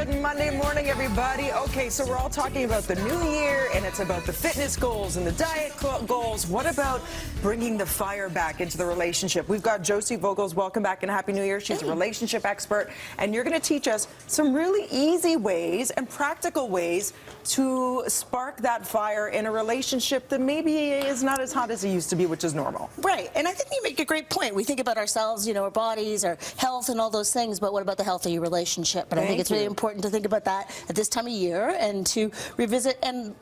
Good Monday morning, everybody. Okay, so we're all talking about the new year, and it's about the fitness goals and the diet goals. What about bringing the fire back into the relationship? We've got Josey Vogels. Welcome back and Happy New Year. She's a relationship expert, and you're going to teach us some really easy ways and practical ways to spark that fire in a relationship that maybe is not as hot as it used to be, which is normal. Right, and I think you make a great point. We think about ourselves, you know, our bodies, our health, and all those things, but what about the health of your relationship? And I think it's really important to think about that at this time of year and to revisit and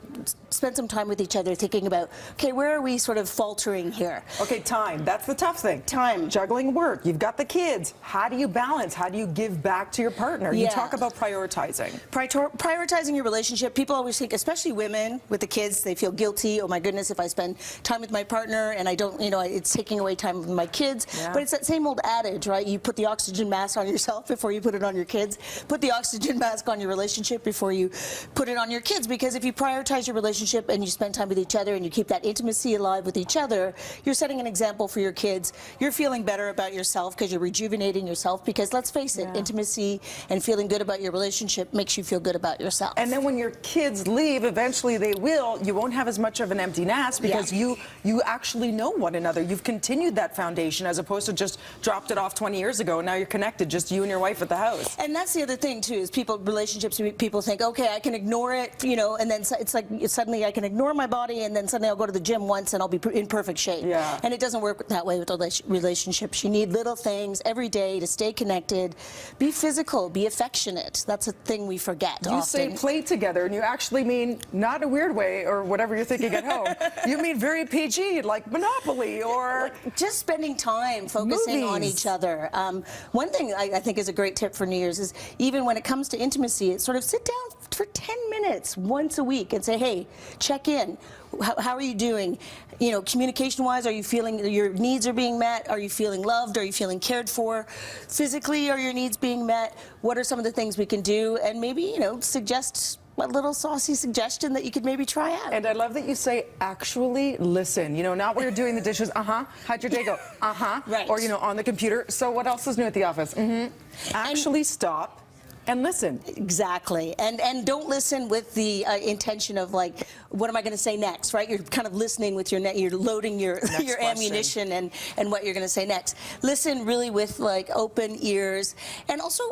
spend some time with each other thinking about, okay, where are we sort of faltering here? Okay, time. That's the tough thing. Time. Juggling work. You've got the kids. How do you balance? How do you give back to your partner? You talk about prioritizing. Prioritizing your relationship. People always think, especially women with the kids, they feel guilty. Oh my goodness, if I spend time with my partner and I don't, you know, it's taking away time with my kids. Yeah. But it's that same old adage, right? You put the oxygen mask on yourself before you put it on your kids. Put the oxygen mask on your relationship before you put it on your kids, because if you prioritize your relationship and you spend time with each other and you keep that intimacy alive with each other, you're setting an example for your kids. You're feeling better about yourself because you're rejuvenating yourself, because let's face it, intimacy and feeling good about your relationship makes you feel good about yourself. And then when your kids leave, eventually they will, you won't have as much of an empty nest because you actually know one another. You've continued that foundation as opposed to just dropped it off 20 years ago and now you're connected, just you and your wife at the house. And that's the other thing too, is relationships, people think, okay, I can ignore it, you know, and then it's like suddenly I can ignore my body and then suddenly I'll go to the gym once and I'll be in perfect shape. Yeah. And it doesn't work that way with relationships. You need little things every day to stay connected. Be physical, be affectionate. That's a thing we forget often. You say play together, and you actually mean not a weird way or whatever you're thinking at home. You mean very PG, like Monopoly or... Like just spending time focusing on each other. One thing I think is a great tip for New Year's is, even when it comes to intimacy, it's sort of sit down for 10 minutes once a week and say, hey, check in. How are you doing? You know, communication-wise, are you feeling your needs are being met? Are you feeling loved? Are you feeling cared for? Physically, are your needs being met? What are some of the things we can do? And maybe, you know, suggest a little saucy suggestion that you could maybe try out. And I love that you say, actually listen. You know, not where you're doing the dishes, how'd your day go? Right. Or, you know, on the computer, so what else is new at the office? Actually stop and listen. Exactly. And don't listen with the intention of like, what am I going to say next, right? You're kind of listening with you're loading your ammunition and what you're going to say next. Listen really with like open ears, and also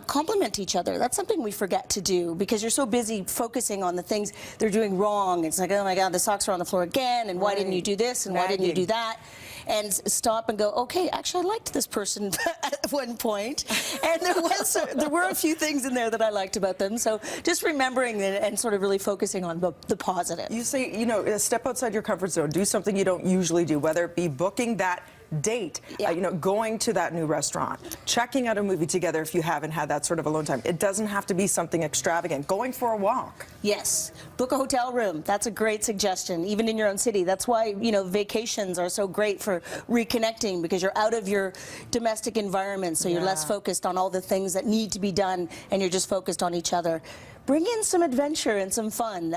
compliment each other. That's something we forget to do because you're so busy focusing on the things they're doing wrong. It's like, oh my God, the socks are on the floor again, and why didn't you do this, and why didn't you do that? And stop and go, okay, actually I liked this person at one point, and there were a few things in there that I liked about them. So just remembering it and sort of really focusing on the positive. You say, you know, step outside your comfort zone, do something you don't usually do, whether it be booking that date, you know, going to that new restaurant, checking out a movie together if you haven't had that sort of alone time. It doesn't have to be something extravagant. Going for a walk. Yes. Book a hotel room. That's a great suggestion, even in your own city. That's why, you know, vacations are so great for reconnecting, because you're out of your domestic environment, so you're less focused on all the things that need to be done, and you're just focused on each other. Bring in some adventure and some fun.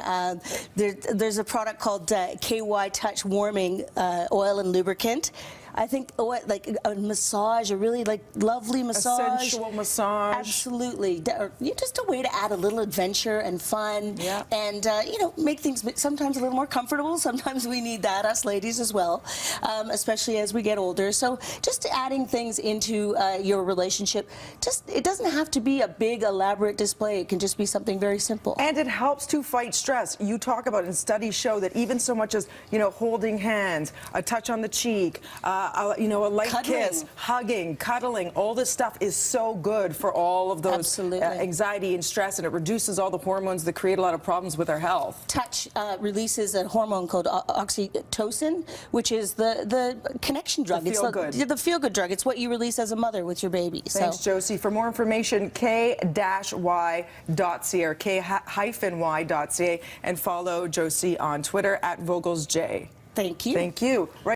There's a product called KY Touch Warming Oil and Lubricant. I think like a massage, a really like lovely massage. A sensual massage. Absolutely. Just a way to add a little adventure and fun. Yeah. And, you know, make things sometimes a little more comfortable. Sometimes we need that, us ladies as well, especially as we get older. So just adding things into your relationship, it doesn't have to be a big elaborate display. It can just be something very simple. And it helps to fight stress. You talk about, and studies show that even so much as, you know, holding hands, a touch on the cheek, you know, a light kiss, hugging, cuddling, all this stuff is so good for all of those anxiety and stress, and it reduces all the hormones that create a lot of problems with our health. Touch releases a hormone called oxytocin, which is the connection drug. The feel-good. The feel-good drug. It's what you release as a mother with your baby. Thanks, Josey. For more information, k-y.ca or k-y.ca, and follow Josey on Twitter @VogelsJ. Thank you. Thank you. Right.